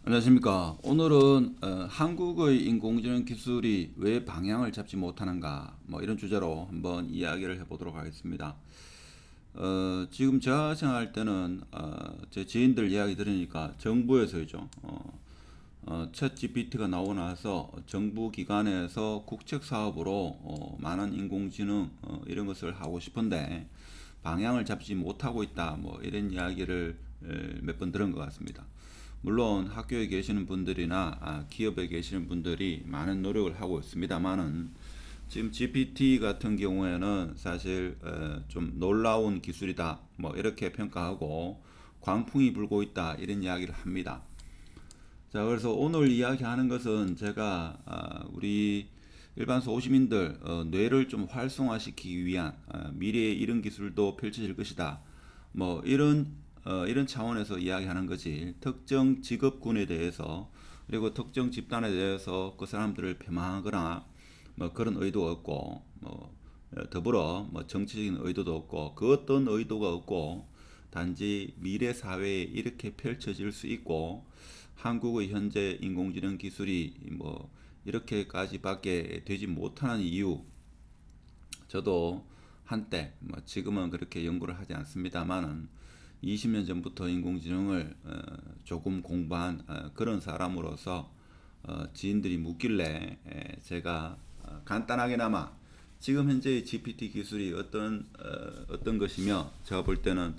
안녕하십니까. 오늘은 한국의 인공지능 기술이 왜 방향을 잡지 못하는가 뭐 이런 주제로 한번 이야기를 해보도록 하겠습니다. 지금 제가 생각할 때는 제 지인들 이야기 들으니까 정부에서죠. 챗 GPT가 나오고 나서 정부 기관에서 국책 사업으로 많은 인공지능 이런 것을 하고 싶은데 방향을 잡지 못하고 있다. 뭐 이런 이야기를 몇 번 들은 것 같습니다. 물론 학교에 계시는 분들이나 기업에 계시는 분들이 많은 노력을 하고 있습니다만은 지금 GPT 같은 경우에는 사실 좀 놀라운 기술이다 뭐 이렇게 평가하고 광풍이 불고 있다 이런 이야기를 합니다. 자, 그래서 오늘 이야기하는 것은 제가 우리 일반 소시민들 뇌를 좀 활성화시키기 위한 미래의 이런 기술도 펼쳐질 것이다. 뭐 이런 차원에서 이야기하는 거지. 특정 직업군에 대해서 그리고 특정 집단에 대해서 그 사람들을 폄하하거나 뭐 그런 의도가 없고 뭐 더불어 뭐 정치적인 의도도 없고 그 어떤 의도가 없고 단지 미래 사회에 이렇게 펼쳐질 수 있고 한국의 현재 인공지능 기술이 뭐 이렇게까지밖에 되지 못하는 이유, 저도 한때 뭐 지금은 그렇게 연구를 하지 않습니다만은 20년 전부터 인공지능을 조금 공부한 그런 사람으로서 지인들이 묻길래 제가 간단하게나마 지금 현재의 GPT 기술이 어떤 것이며 제가 볼 때는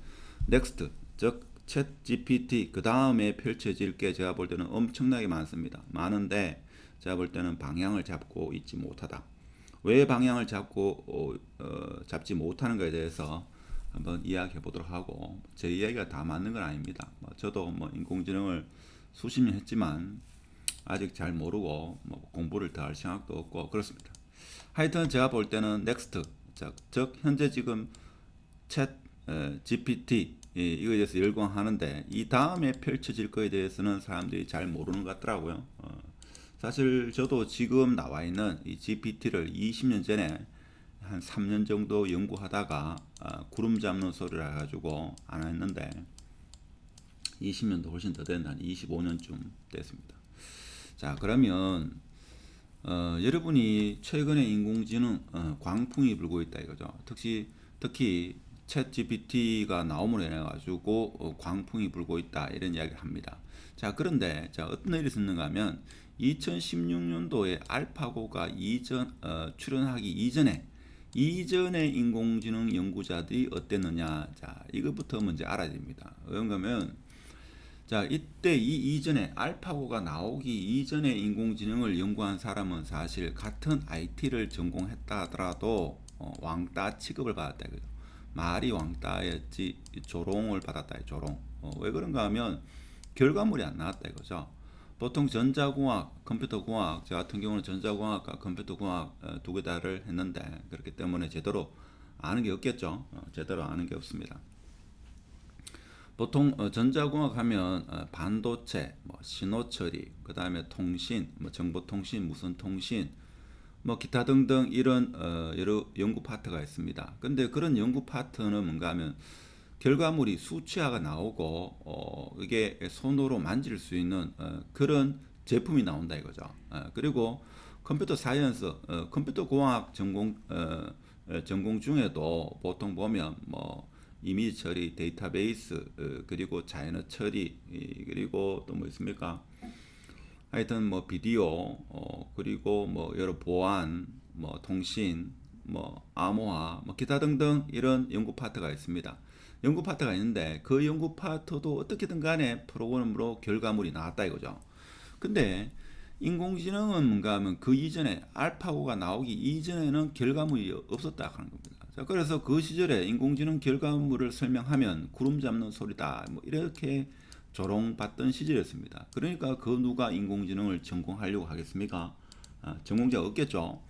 넥스트 즉 챗 GPT 그 다음에 펼쳐질 게 제가 볼 때는 엄청나게 많습니다. 많은데 제가 볼 때는 방향을 잡고 있지 못하다. 왜 방향을 잡지 못하는가에 대해서 한번 이야기해 보도록 하고, 제 이야기가 다 맞는 건 아닙니다. 뭐 저도 뭐 인공지능을 수십 년 했지만 아직 잘 모르고 뭐 공부를 더 할 생각도 없고 그렇습니다. 하여튼 제가 볼 때는 넥스트 즉 현재 지금 챗 GPT 이거에 대해서 열광하는데 이 다음에 펼쳐질 거에 대해서는 사람들이 잘 모르는 것 같더라고요. 사실 저도 지금 나와 있는 이 GPT를 20년 전에 한 3년 정도 연구하다가 구름 잡는 소리를 해가지고 안 했는데 20년도 훨씬 더 된 한 25년쯤 됐습니다. 자, 그러면 여러분이 최근에 인공지능 광풍이 불고 있다 이거죠. 특히 챗 GPT가 나옴으로 인해 가지고 광풍이 불고 있다 이런 이야기를 합니다. 자, 그런데 자, 어떤 일이 있었는가 하면 2016년도에 알파고가 출현하기 이전에 인공지능 연구자들이 어땠느냐. 자, 이것부터 먼저 알아야 됩니다. 그런가면 자, 이때 이전에 알파고가 나오기 이전에 인공지능을 연구한 사람은 사실 같은 IT를 전공했다 하더라도 왕따 취급을 받았다 이거죠. 말이 왕따였지 조롱을 받았다. 조롱. 왜 그런가 하면 결과물이 안 나왔다 이거죠. 보통 전자공학, 컴퓨터공학, 저 같은 경우는 전자공학과 컴퓨터공학 두 개 다를 했는데 그렇기 때문에 제대로 아는 게 없겠죠. 제대로 아는 게 없습니다. 보통 전자공학 하면 반도체, 뭐 신호처리, 그 다음에 통신, 뭐 정보통신, 무선 통신, 뭐 기타 등등 이런 여러 연구 파트가 있습니다. 근데 그런 연구 파트는 뭔가 하면 결과물이 수치화가 나오고 이게 손으로 만질 수 있는 그런 제품이 나온다 이거죠. 그리고 컴퓨터 사이언스, 컴퓨터 공학 전공 중에도 보통 보면 뭐 이미지 처리, 데이터베이스, 그리고 자연어 처리, 그리고 또 뭐 있습니까? 하여튼 뭐 비디오, 그리고 뭐 여러 보안, 뭐 통신, 뭐 암호화, 뭐 기타 등등 이런 연구 파트가 있습니다. 연구 파트가 있는데 그 연구 파트도 어떻게든 간에 프로그램으로 결과물이 나왔다 이거죠. 근데 인공지능은 뭔가 하면 그 이전에 알파고가 나오기 이전에는 결과물이 없었다 하는 겁니다. 자, 그래서 그 시절에 인공지능 결과물을 설명하면 구름 잡는 소리다 뭐 이렇게 조롱받던 시절이었습니다. 그러니까 그 누가 인공지능을 전공하려고 하겠습니까? 전공자가 없겠죠.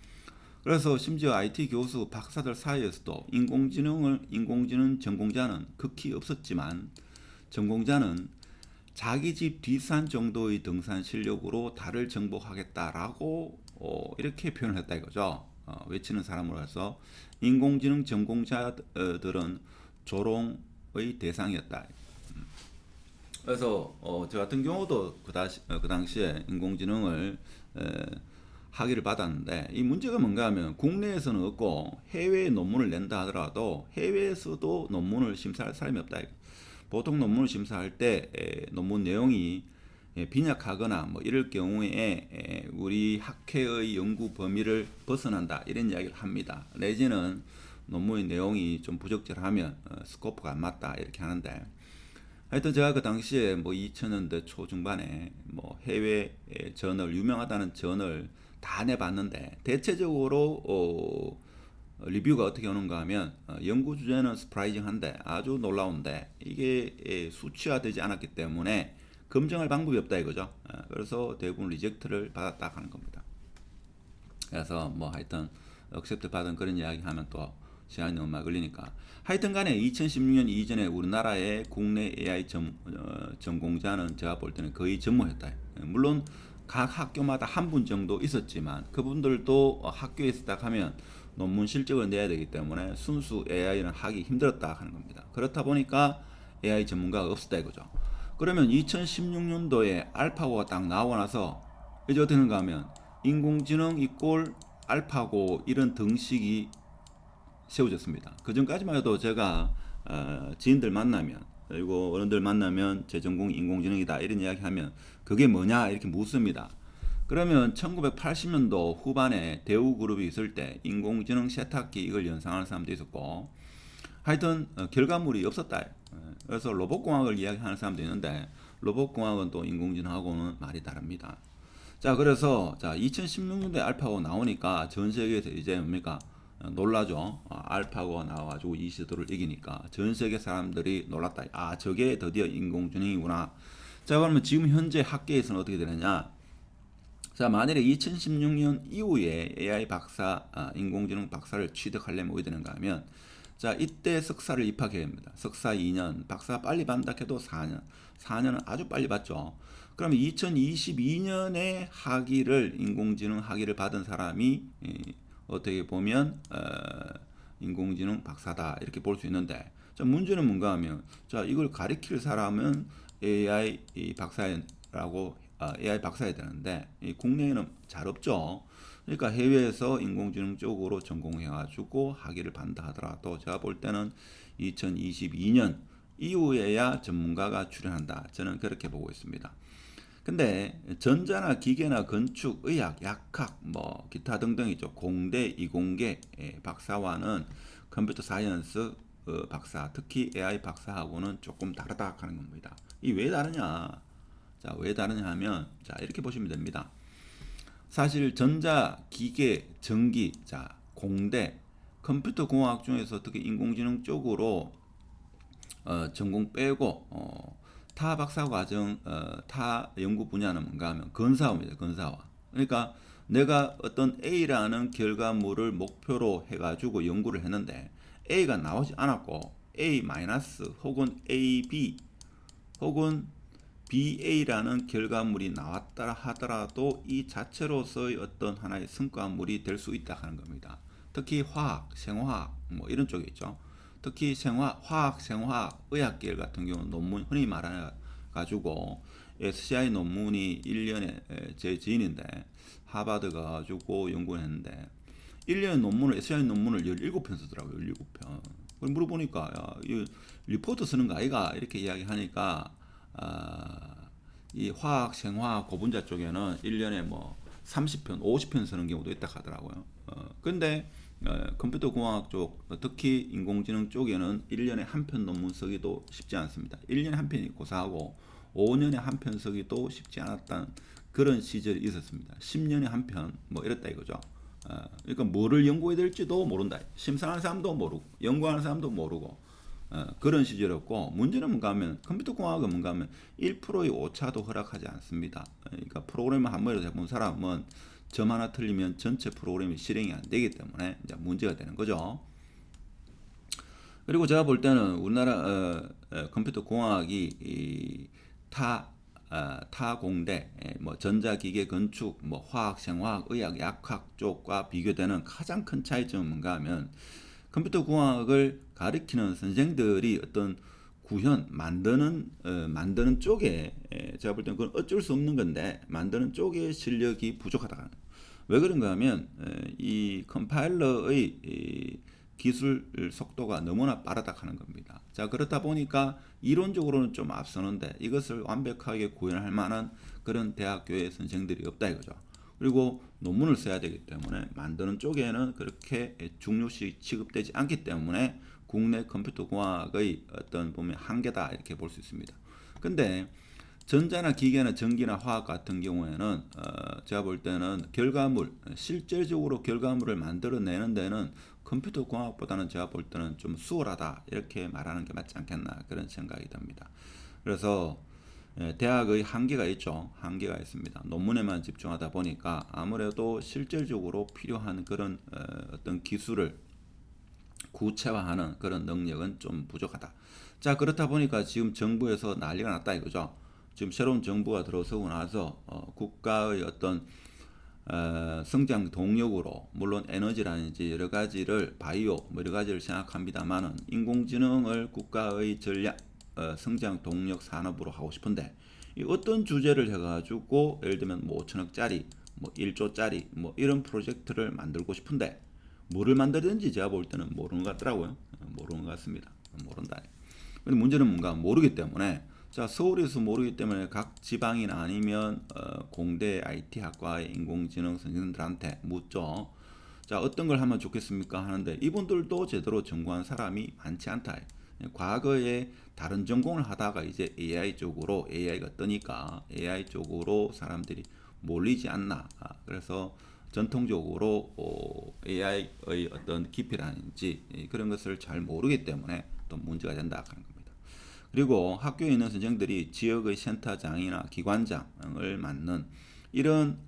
그래서 심지어 IT 교수 박사들 사이에서도 인공지능 전공자는 극히 없었지만 전공자는 자기 집 뒷산 정도의 등산 실력으로 달을 정복하겠다라고 이렇게 표현을 했다 이거죠. 외치는 사람으로서 인공지능 전공자들은 조롱의 대상이었다. 그래서 저 같은 경우도 그 당시에 인공지능을 에, 학위를 받았는데 이 문제가 뭔가 하면 국내에서는 없고 해외에 논문을 낸다 하더라도 해외에서도 논문을 심사할 사람이 없다. 보통 논문을 심사할 때 논문 내용이 빈약하거나 뭐 이럴 경우에 우리 학회의 연구 범위를 벗어난다 이런 이야기를 합니다. 내지는 논문의 내용이 좀 부적절하면 스코프가 안 맞다 이렇게 하는데 하여튼 제가 그 당시에 뭐 2000년대 초중반에 뭐 해외 저널 유명하다는 저널 다 내봤는데 대체적으로 리뷰가 어떻게 오는가 하면 연구 주제는 서프라이징한데 아주 놀라운데 이게 수치화되지 않았기 때문에 검증할 방법이 없다 이거죠. 그래서 대부분 리젝트를 받았다 하는 겁니다. 그래서 뭐 하여튼 억셉트 받은 그런 이야기 하면 또 시간이 너무 막 걸리니까 하여튼 간에 2016년 이전에 우리나라의 국내 AI 전공자는 제가 볼 때는 거의 전무했다. 물론 각 학교마다 한 분 정도 있었지만 그분들도 학교에서 딱 하면 논문 실적을 내야 되기 때문에 순수 AI는 하기 힘들었다 하는 겁니다. 그렇다 보니까 AI 전문가가 없었다 이거죠. 그러면 2016년도에 알파고가 딱 나오고 나서 이제 어떻게 되는가 하면 인공지능 이꼴 알파고 이런 등식이 세워졌습니다. 그 전까지만 해도 제가 지인들 만나면 그리고 어른들 만나면 제 전공이 인공지능이다 이런 이야기하면 그게 뭐냐 이렇게 묻습니다. 그러면 1980년도 후반에 대우그룹이 있을 때 인공지능 세탁기 이걸 연상하는 사람도 있었고 하여튼 결과물이 없었다. 그래서 로봇공학을 이야기하는 사람도 있는데 로봇공학은 또 인공지능하고는 말이 다릅니다. 자 그래서 자 2016년도에 알파고 나오니까 전 세계에서 이제 뭡니까 놀라죠. 알파고가 나와가지고 이 시도를 이기니까 전 세계 사람들이 놀랐다. 아 저게 드디어 인공지능이구나. 자 그러면 지금 현재 학계에서는 어떻게 되느냐? 자 만일에 2016년 이후에 AI 박사, 인공지능 박사를 취득하려면 어떻게 되는가 하면 자 이때 석사를 입학해야 합니다. 석사 2년, 박사 빨리 받는다 해도 4년, 4년은 아주 빨리 받죠. 그러면 2022년에 학위를 인공지능 학위를 받은 사람이 어떻게 보면 인공지능 박사다 이렇게 볼 수 있는데 자 문제는 뭔가 하면 자 이걸 가리킬 사람은 AI 박사라고 AI 박사야 되는데 국내에는 잘 없죠. 그러니까 해외에서 인공지능 쪽으로 전공해가지고 학위를 받는다 하더라도 제가 볼 때는 2022년 이후에야 전문가가 출연한다. 저는 그렇게 보고 있습니다. 근데 전자나 기계나 건축, 의학, 약학, 뭐 기타 등등이죠. 공대, 이공계 박사와는 컴퓨터 사이언스 박사, 특히 AI 박사하고는 조금 다르다 하는 겁니다. 이 왜 다르냐? 자, 왜 다르냐 하면 자, 이렇게 보시면 됩니다. 사실 전자, 기계, 전기, 자, 공대, 컴퓨터 공학 중에서 특히 인공지능 쪽으로 전공 빼고 타 박사 과정 타 연구 분야는 뭔가 하면 건사화입니다. 건사화. 그러니까 내가 어떤 A라는 결과물을 목표로 해가지고 연구를 했는데 A가 나오지 않았고 A 마이너스 혹은 AB 혹은 BA라는 결과물이 나왔다 하더라도 이 자체로서의 어떤 하나의 성과물이 될 수 있다 하는 겁니다. 특히 화학, 생화학 뭐 이런 쪽에 있죠. 특히 화학, 생화학, 의학계열 같은 경우는 논문 흔히 말해 가지고 SCI 논문이 1년에 제 지인인데 하버드 가지고 연구를 했는데 1년 논문을 SCI 논문을 17편 쓰더라고요. 17편. 그걸 물어보니까 야, 이 리포트 쓰는 거 아이가 이렇게 이야기하니까 이 화학, 생화학, 고분자 쪽에는 1년에 뭐 30편, 50편 쓰는 경우도 있다 하더라고요. 근데 컴퓨터 공학 쪽, 특히 인공지능 쪽에는 1년에 한 편 논문 쓰기도 쉽지 않습니다. 1년에 한 편이 고사하고 5년에 한 편 쓰기도 쉽지 않았던 그런 시절이 있었습니다. 10년에 한 편, 뭐 이랬다 이거죠. 그러니까 뭐를 연구해야 될지도 모른다. 심사하는 사람도 모르고, 연구하는 사람도 모르고, 그런 시절이었고, 문제는 뭔가 하면, 컴퓨터 공학은 뭔가 하면 1%의 오차도 허락하지 않습니다. 그러니까 프로그램을 한 번이라도 해본 사람은 점 하나 틀리면 전체 프로그램이 실행이 안 되기 때문에 이제 문제가 되는 거죠. 그리고 제가 볼 때는 우리나라 컴퓨터 공학이 타 공대, 뭐 전자기계 건축, 뭐 화학, 생화학, 의학, 약학 쪽과 비교되는 가장 큰 차이점은 뭔가 하면 컴퓨터 공학을 가르치는 선생들이 어떤 구현 만드는 쪽에 제가 볼 때는 그건 어쩔 수 없는 건데 만드는 쪽에 실력이 부족하다. 왜 그런가 하면 이 컴파일러의 이 기술 속도가 너무나 빠르다 하는 겁니다. 자, 그렇다 보니까 이론적으로는 좀 앞서는데 이것을 완벽하게 구현할 만한 그런 대학교의 선생들이 없다 이거죠. 그리고 논문을 써야 되기 때문에 만드는 쪽에는 그렇게 중요시 취급되지 않기 때문에 국내 컴퓨터 공학의 어떤 보면 한계다 이렇게 볼 수 있습니다. 근데 전자나 기계나 전기나 화학 같은 경우에는 제가 볼 때는 실질적으로 결과물을 만들어내는 데는 컴퓨터 공학보다는 제가 볼 때는 좀 수월하다 이렇게 말하는 게 맞지 않겠나 그런 생각이 듭니다. 그래서 대학의 한계가 있죠. 한계가 있습니다. 논문에만 집중하다 보니까 아무래도 실질적으로 필요한 그런 어떤 기술을 구체화하는 그런 능력은 좀 부족하다. 자, 그렇다 보니까 지금 정부에서 난리가 났다 이거죠. 지금 새로운 정부가 들어서고 나서 국가의 어떤 성장 동력으로 물론 에너지라든지 여러 가지를 바이오 뭐 여러 가지를 생각합니다만은 인공지능을 국가의 전략 성장 동력 산업으로 하고 싶은데 이 어떤 주제를 해가지고 예를 들면 뭐 5천억짜리 뭐 1조짜리 뭐 이런 프로젝트를 만들고 싶은데 뭐를 만들든지 제가 볼 때는 모르는 것 같더라고요. 모르는 것 같습니다. 모른다. 근데 문제는 뭔가 모르기 때문에 자, 서울에서 모르기 때문에 각 지방이나 아니면 공대 IT 학과의 인공지능 선생님들한테 묻죠. 자, 어떤 걸 하면 좋겠습니까 하는데 이분들도 제대로 전공한 사람이 많지 않다. 과거에 다른 전공을 하다가 이제 AI가 뜨니까 AI 쪽으로 사람들이 몰리지 않나. 그래서 전통적으로 AI의 어떤 깊이라든지 그런 것을 잘 모르기 때문에 또 문제가 된다 하는 겁니다. 그리고 학교에 있는 선생들이 지역의 센터장이나 기관장을 맡는 이런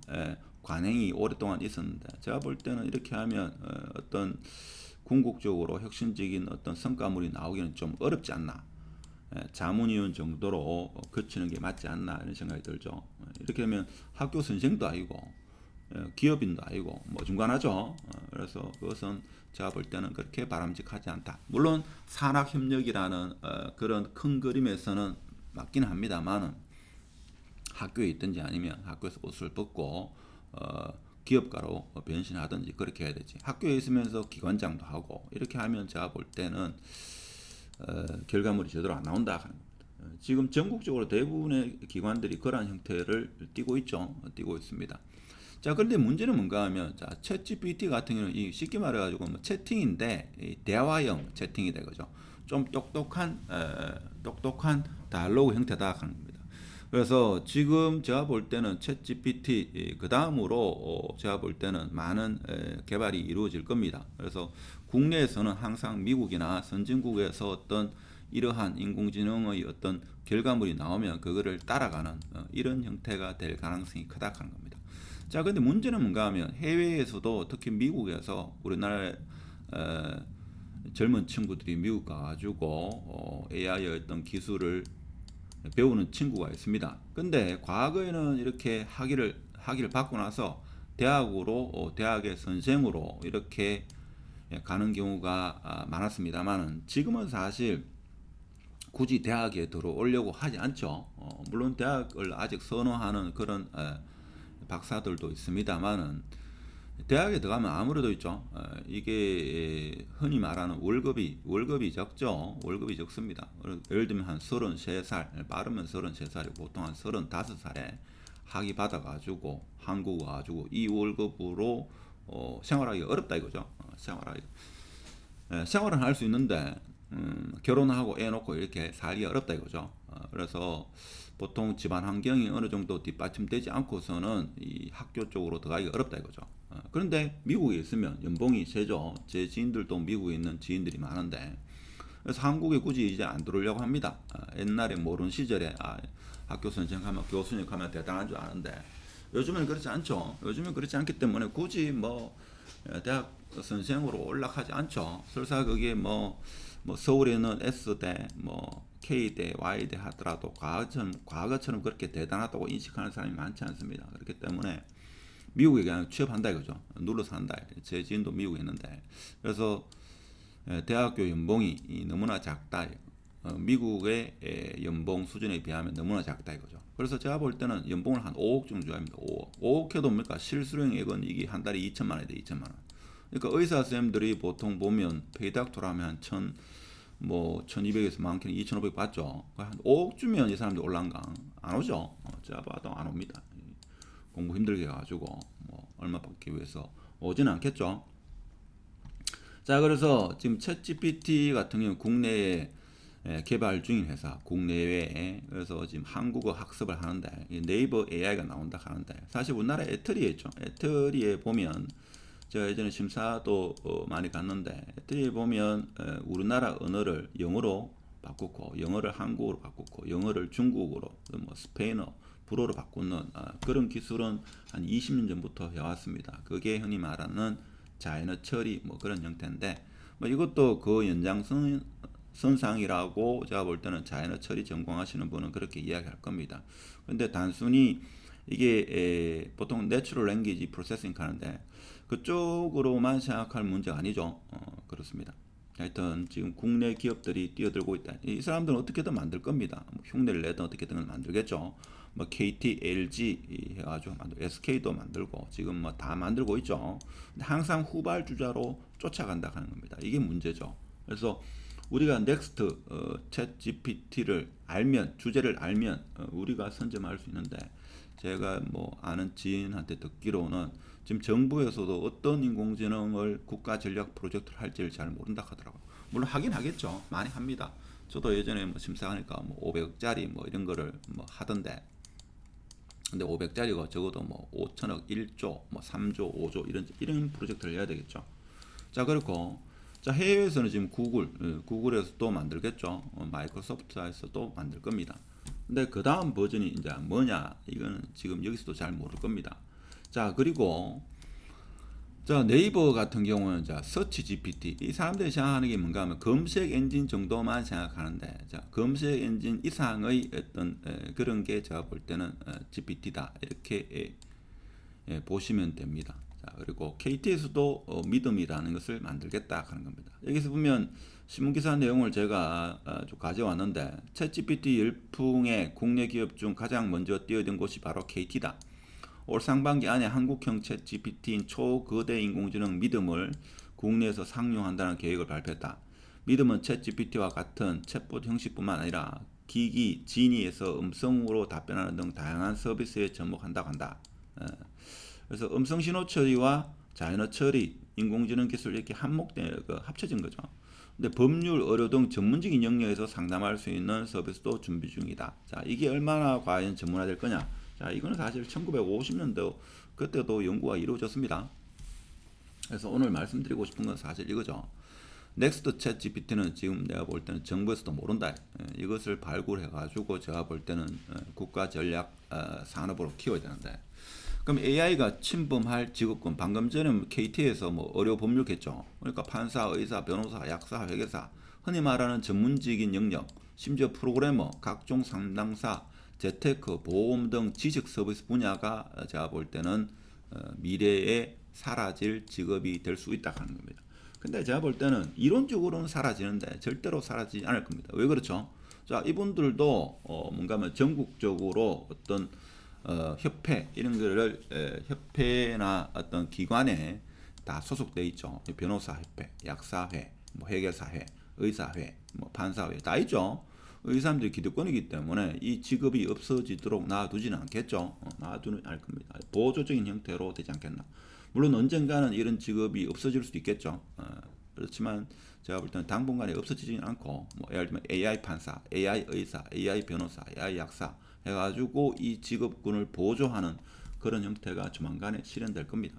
관행이 오랫동안 있었는데 제가 볼 때는 이렇게 하면 어떤 궁극적으로 혁신적인 어떤 성과물이 나오기는 좀 어렵지 않나. 자문위원 정도로 거치는 게 맞지 않나 이런 생각이 들죠. 이렇게 하면 학교 선생도 아니고 기업인도 아니고 뭐 중간하죠. 그래서 그것은 제가 볼 때는 그렇게 바람직하지 않다. 물론 산학협력이라는 그런 큰 그림에서는 맞기는 합니다만은 학교에 있든지 아니면 학교에서 옷을 벗고 기업가로 변신하든지 그렇게 해야 되지. 학교에 있으면서 기관장도 하고 이렇게 하면 제가 볼 때는 결과물이 제대로 안 나온다 하는 겁니다. 지금 전국적으로 대부분의 기관들이 그러한 형태를 띠고 있죠. 띠고 있습니다. 자, 그런데 문제는 뭔가 하면, 자, 챗GPT 같은 경우는 이 쉽게 말해가지고 뭐 채팅인데, 이 대화형 채팅이 되거죠. 좀 똑똑한 다이alogue 형태다 하는 겁니다. 그래서 지금 제가 볼 때는 챗GPT 그 다음으로 제가 볼 때는 많은 개발이 이루어질 겁니다. 그래서 국내에서는 항상 미국이나 선진국에서 어떤 이러한 인공지능의 어떤 결과물이 나오면 그거를 따라가는 이런 형태가 될 가능성이 크다 하는 겁니다. 자, 근데 문제는 뭔가 하면 해외에서도 특히 미국에서 우리나라의 젊은 친구들이 미국 가가지고 AI의 어떤 기술을 배우는 친구가 있습니다. 근데 과거에는 이렇게 학위를 받고 나서 대학의 선생으로 이렇게 가는 경우가 많았습니다만은 지금은 사실 굳이 대학에 들어오려고 하지 않죠. 물론 대학을 아직 선호하는 그런 박사들도 있습니다만은 대학에 들어가면 아무래도 있죠. 이게 흔히 말하는 월급이 적죠. 월급이 적습니다. 예를 들면 한 33살, 빠르면 33살이 보통 한 35살에 학위 받아가지고 한국 와가지고 이 월급으로 생활하기 어렵다 이거죠. 생활은 할 수 있는데 결혼하고 애 놓고 이렇게 살기 어렵다 이거죠. 그래서 보통 집안 환경이 어느 정도 뒷받침되지 않고서는 이 학교 쪽으로 들어가기 어렵다 이거죠. 그런데 미국에 있으면 연봉이 세죠. 제 지인들도 미국에 있는 지인들이 많은데 그래서 한국에 굳이 이제 안 들어오려고 합니다. 옛날에 모르는 시절에 학교 선생하면 교수님 하면 대단한 줄 아는데 요즘은 그렇지 않죠. 요즘은 그렇지 않기 때문에 굳이 뭐 대학 선생으로 올라가지 않죠. 설사 그게 뭐 서울에는 S대, 뭐 K대, Y대 하더라도 과거처럼 그렇게 대단하다고 인식하는 사람이 많지 않습니다. 그렇기 때문에 미국에 그냥 취업한다 이거죠. 눌러서 한다. 제 지인도 미국에 있는데 그래서 대학교 연봉이 너무나 작다. 미국의 연봉 수준에 비하면 너무나 작다 이거죠. 그래서 제가 볼 때는 연봉을 한 5억 정도 줘야 합니다. 5억 해도 뭡니까? 실수령액은 이게 한 달에 2천만 원이 돼, 2천만 원. 그러니까 의사 쌤들이 보통 보면 페이닥터라면 한 1200에서 많게는 2500 받죠. 한 5억 주면 이 사람들 올란가? 안 오죠. 제가 봐도 안 옵니다. 공부 힘들게 해가지고 뭐 얼마 받기 위해서 오지는 않겠죠. 자, 그래서 지금 챗GPT 같은 경우 국내에 개발 중인 회사, 국내외에. 그래서 지금 한국어 학습을 하는데 네이버 AI가 나온다 하는데, 사실 우리나라 애터리에 있죠. 애터리에 보면 제가 예전에 심사도 많이 갔는데, 애터리에 보면 우리나라 언어를 영어로 바꾸고, 영어를 한국어로 바꾸고, 영어를 중국어로, 뭐 스페인어, 불어로 바꾸는 그런 기술은 한 20년 전부터 해왔습니다. 그게 흔히 말하는 자연어 처리 뭐 그런 형태인데, 뭐 이것도 그 연장선상이라고 제가 볼 때는 자연어 처리 전공하시는 분은 그렇게 이야기할 겁니다. 근데 단순히 이게 보통 내추럴 랭귀지 프로세싱 하는데 그쪽으로만 생각할 문제가 아니죠. 그렇습니다. 하여튼 지금 국내 기업들이 뛰어들고 있다. 이 사람들은 어떻게든 만들 겁니다. 뭐 흉내를 내든 어떻게든 만들겠죠. 뭐 KT, LG 해가지고 SK도 만들고 지금 뭐 다 만들고 있죠. 근데 항상 후발주자로 쫓아간다 하는 겁니다. 이게 문제죠. 그래서 우리가 넥스트 챗 GPT를 알면, 주제를 알면 우리가 선점할 수 있는데, 제가 뭐 아는 지인한테 듣기로는 지금 정부에서도 어떤 인공지능을 국가 전략 프로젝트를 할지를 잘 모른다 하더라고요. 물론 하긴 하겠죠. 많이 합니다. 저도 예전에 뭐 심사하니까 뭐 500억짜리 뭐 이런 거를 뭐 하던데, 근데 500짜리가 적어도 뭐 5천억, 1조, 뭐 3조, 5조 이런 프로젝트를 해야 되겠죠. 자, 그렇고 자, 해외에서는 지금 구글에서 또 만들겠죠. 마이크로소프트에서 또 만들 겁니다. 근데 그 다음 버전이 이제 뭐냐, 이거는 지금 여기서도 잘 모를 겁니다. 자, 그리고 자, 네이버 같은 경우는 자, 서치 GPT. 이 사람들이 생각하는 게 뭔가 하면 검색 엔진 정도만 생각하는데, 자, 검색 엔진 이상의 어떤 그런 게 제가 볼 때는 GPT다. 이렇게 보시면 됩니다. 자, 그리고 KT에서도 믿음이라는 것을 만들겠다 하는 겁니다. 여기서 보면 신문기사 내용을 제가 좀 가져왔는데, 챗GPT 열풍에 국내 기업 중 가장 먼저 뛰어든 곳이 바로 KT다. 올 상반기 안에 한국형 챗GPT인 초거대 인공지능 믿음을 국내에서 상용한다는 계획을 발표했다. 믿음은 챗GPT와 같은 챗봇 형식뿐만 아니라 기기, 지니에서 음성으로 답변하는 등 다양한 서비스에 접목한다고 한다. 그래서 음성 신호 처리와 자연어 처리, 인공지능 기술 이렇게 합쳐진 거죠. 근데 법률, 의료 등 전문적인 영역에서 상담할 수 있는 서비스도 준비 중이다. 자, 이게 얼마나 과연 전문화될 거냐? 자, 이거는 사실 1950년도 그때도 연구가 이루어졌습니다. 그래서 오늘 말씀드리고 싶은 건 사실 이거죠. 넥스트 챗 GPT는 지금 내가 볼 때는 정부에서도 모른다. 이것을 발굴해가지고 제가 볼 때는 국가 전략 산업으로 키워야 되는데, 그럼 AI가 침범할 직업군, 방금 전에 KT에서 뭐 의료 법률겠죠. 그러니까 판사, 의사, 변호사, 약사, 회계사, 흔히 말하는 전문직인 영역, 심지어 프로그래머, 각종 상담사, 재테크, 보험 등 지식 서비스 분야가 제가 볼 때는 미래에 사라질 직업이 될 수 있다 하는 겁니다. 근데 제가 볼 때는 이론적으로는 사라지는데 절대로 사라지지 않을 겁니다. 왜 그렇죠? 자, 이분들도 뭔가 하면 전국적으로 어떤 협회 이런 거를 협회나 어떤 기관에 다 소속돼 있죠. 변호사 협회, 약사회, 뭐 회계사회, 의사회, 뭐 판사회 다 있죠. 이 사람들이 기득권이기 때문에 이 직업이 없어지도록 놔두지는 않겠죠. 놔두는 않을 겁니다. 보조적인 형태로 되지 않겠나. 물론 언젠가는 이런 직업이 없어질 수도 있겠죠. 그렇지만 제가 볼 때는 당분간에 없어지지는 않고, 뭐 예를 들면 AI 판사, AI 의사, AI 변호사, AI 약사 해가지고 이 직업군을 보조하는 그런 형태가 조만간에 실현될 겁니다.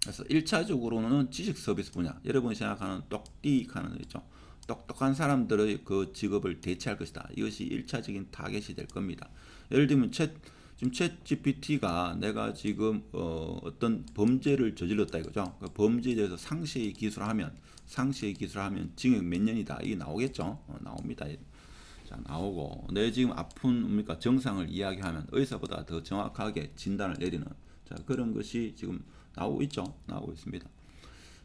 그래서 1차적으로는 지식 서비스 분야, 여러분이 생각하는 똑띠하는 거 있죠. 똑똑한 사람들의 그 직업을 대체할 것이다. 이것이 1차적인 타겟이 될 겁니다. 예를 들면 지금 챗 GPT가 내가 지금 어떤 범죄를 저질렀다 이거죠. 그 범죄에 대해서 상세히 기술하면 징역 몇 년이다. 이게 나오겠죠. 나옵니다. 자, 나오고 내 지금 아픈 뭡니까 증상을 이야기하면 의사보다 더 정확하게 진단을 내리는, 자, 그런 것이 지금 나오고 있죠. 나오고 있습니다.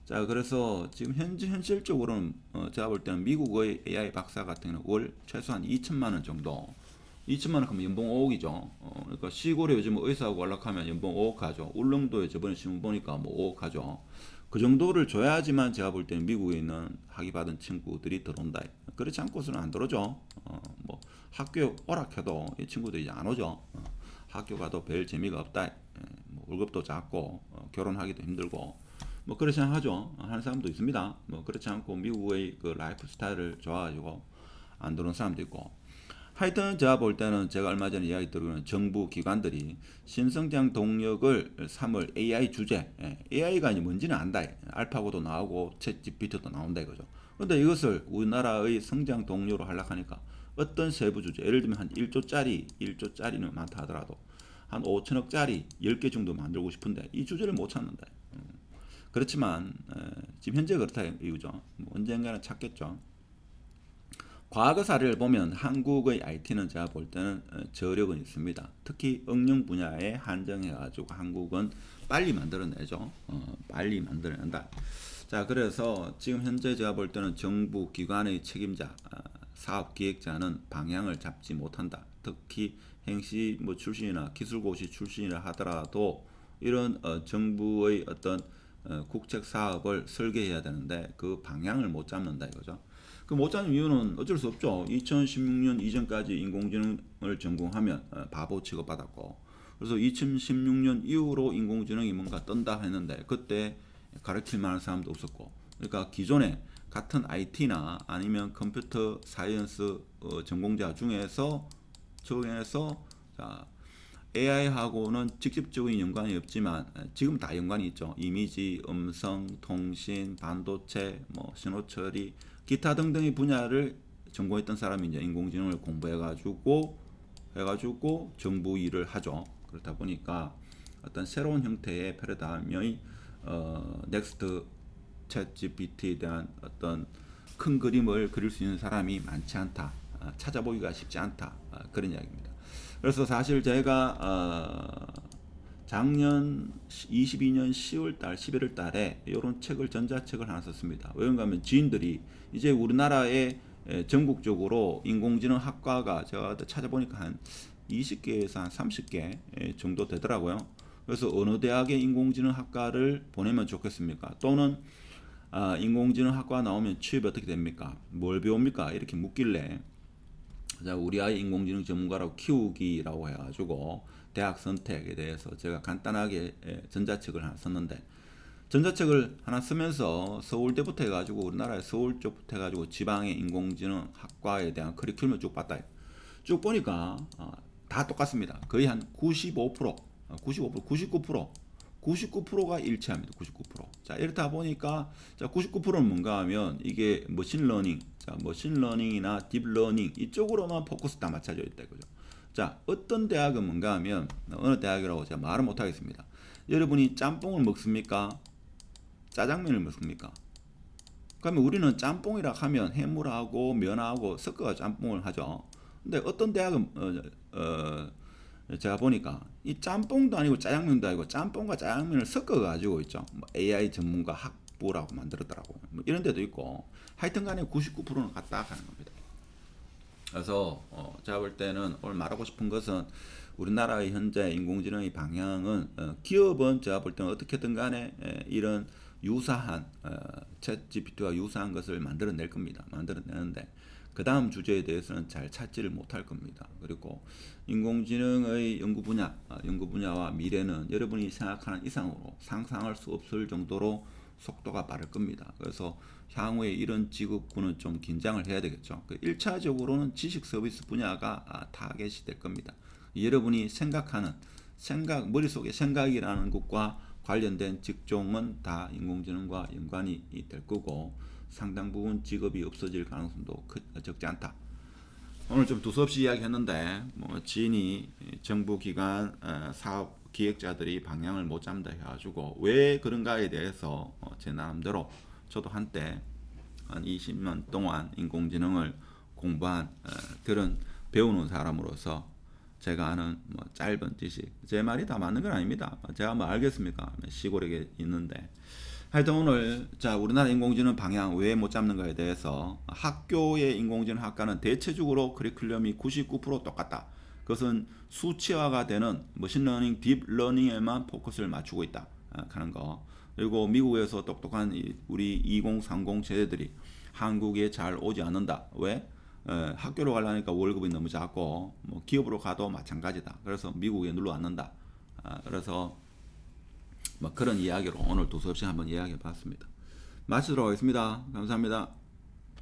자, 그래서 지금 현실적으로는 제가 볼 때는 미국의 AI 박사 같은 경우는 월 최소한 2천만 원 정도. 2천만 원 하면 연봉 5억이죠. 그러니까 시골에 요즘 의사하고 연락하면 연봉 5억 하죠. 울릉도에 저번에 신문 보니까 뭐 5억 하죠. 그 정도를 줘야지만 제가 볼 때는 미국에 있는 학위 받은 친구들이 들어온다. 그렇지 않고서는 안 들어오죠. 뭐 학교 오락해도 이 친구들이 이제 안 오죠. 학교 가도 별 재미가 없다. 뭐 월급도 작고 결혼하기도 힘들고 뭐 그렇지 않죠. 하는 사람도 있습니다. 뭐 그렇지 않고 미국의 그 라이프 스타일을 좋아가지고 안 들어온 사람도 있고. 하여튼 제가 볼 때는 제가 얼마 전에 이야기 들은 정부 기관들이 신성장 동력을 삼을 AI 주제, AI가 뭔지는 안다. 알파고도 나오고 챗 GPT도 나온다 이거죠. 그런데 이것을 우리나라의 성장 동력으로 하려고 하니까 어떤 세부 주제, 예를 들면 한 1조짜리는 많다 하더라도 한 5천억짜리 10개 정도 만들고 싶은데 이 주제를 못 찾는다. 그렇지만 지금 현재 그렇다 이거죠. 뭐 언젠가는 찾겠죠. 과거 사례를 보면 한국의 IT는 제가 볼 때는 저력은 있습니다. 특히 응용 분야에 한정해가지고 한국은 빨리 만들어내죠. 빨리 만들어낸다. 자, 그래서 지금 현재 제가 볼 때는 정부 기관의 책임자, 사업 기획자는 방향을 잡지 못한다. 특히 행시 뭐 출신이나 기술고시 출신이라 하더라도 이런 정부의 어떤 국책 사업을 설계해야 되는데 그 방향을 못 잡는다 이거죠. 그 못 잡는 이유는 어쩔 수 없죠. 2016년 이전까지 인공지능을 전공하면 바보 취급받았고, 그래서 2016년 이후로 인공지능이 뭔가 뜬다 했는데 그때 가르칠 만한 사람도 없었고, 그러니까 기존에 같은 IT나 아니면 컴퓨터 사이언스 전공자 중에서 자, AI하고는 직접적인 연관이 없지만 지금 다 연관이 있죠. 이미지, 음성, 통신, 반도체, 뭐 신호처리, 기타 등등의 분야를 전공했던 사람이 이제 인공지능을 공부해가지고 정부 일을 하죠. 그렇다 보니까 어떤 새로운 형태의 패러다임의 넥스트 챗 GPT에 대한 어떤 큰 그림을 그릴 수 있는 사람이 많지 않다. 찾아보기가 쉽지 않다. 그런 이야기입니다. 그래서 사실 제가 작년 22년 10월달, 11월달에 이런 책을 전자책을 하나 썼습니다. 왜 그런가 하면 지인들이 이제 우리나라에 전국적으로 인공지능 학과가 제가 찾아보니까 한 20개에서 한 30개 정도 되더라고요. 그래서 어느 대학의 인공지능 학과를 보내면 좋겠습니까? 또는 인공지능 학과 나오면 취업이 어떻게 됩니까? 뭘 배웁니까? 이렇게 묻길래 우리 아이 인공지능 전문가라고 키우기라고 해가지고 대학 선택에 대해서 제가 간단하게 전자책을 하나 썼는데, 전자책을 하나 쓰면서 서울대부터 해가지고 우리나라의 서울 쪽부터 해가지고 지방의 인공지능 학과에 대한 커리큘럼을 쭉 봤다. 쭉 보니까 다 똑같습니다. 거의 한 95%, 99%가 일치합니다. 99%. 자, 이렇다 보니까 자, 99%는 뭔가 하면 이게 머신러닝, 자, 머신러닝이나 딥러닝 이쪽으로만 포커스 다 맞춰져 있다 그죠? 자, 어떤 대학은 뭔가 하면 어느 대학이라고 제가 말을 못 하겠습니다. 여러분이 짬뽕을 먹습니까? 짜장면을 먹습니까? 그러면 우리는 짬뽕이라 하면 해물하고 면하고 섞어서 짬뽕을 하죠. 근데 어떤 대학은 제가 보니까 이 짬뽕도 아니고 짜장면도 아니고 짬뽕과 짜장면을 섞어 가지고 있죠. 뭐 AI 전문가 학부라고 만들었더라고요. 뭐 이런 데도 있고 하여튼 간에 99%는 같다 하는 겁니다. 그래서 제가 볼 때는 오늘 말하고 싶은 것은 우리나라의 현재 인공지능의 방향은 기업은 제가 볼 때는 어떻게든 간에 이런 유사한 챗 GPT와 유사한 것을 만들어낼 겁니다. 만들어내는데 그 다음 주제에 대해서는 잘 찾지를 못할 겁니다. 그리고 인공지능의 연구 분야와 미래는 여러분이 생각하는 이상으로 상상할 수 없을 정도로 속도가 빠를 겁니다. 그래서 향후에 이런 직업군은 좀 긴장을 해야 되겠죠. 1차적으로는 지식 서비스 분야가 타겟이 될 겁니다. 여러분이 머릿속에 생각이라는 것과 관련된 직종은 다 인공지능과 연관이 될 거고 상당 부분 직업이 없어질 가능성도 적지 않다. 오늘 좀 두서없이 이야기했는데 뭐 지인이 정부기관 사업 기획자들이 방향을 못 잡는다 해가지고 왜 그런가에 대해서 제 나름대로 저도 한때 한 20년 동안 인공지능을 공부한 그런 배우는 사람으로서 제가 아는 뭐 짧은 지식, 제 말이 다 맞는 건 아닙니다. 제가 뭐 알겠습니까? 시골에 있는데 하여튼 오늘 자 우리나라 인공지능 방향 왜 못 잡는가에 대해서 학교의 인공지능 학과는 대체적으로 커리큘럼이 99% 똑같다. 그것은 수치화가 되는 머신러닝, 딥러닝에만 포커스를 맞추고 있다 하는 거. 그리고 미국에서 똑똑한 우리 2030 세대들이 한국에 잘 오지 않는다. 왜? 학교로 가려니까 월급이 너무 작고 뭐 기업으로 가도 마찬가지다. 그래서 미국에 눌러 앉는다. 그래서 뭐 그런 이야기로 오늘 두서없이 한번 이야기해 봤습니다. 마치도록 하겠습니다. 감사합니다.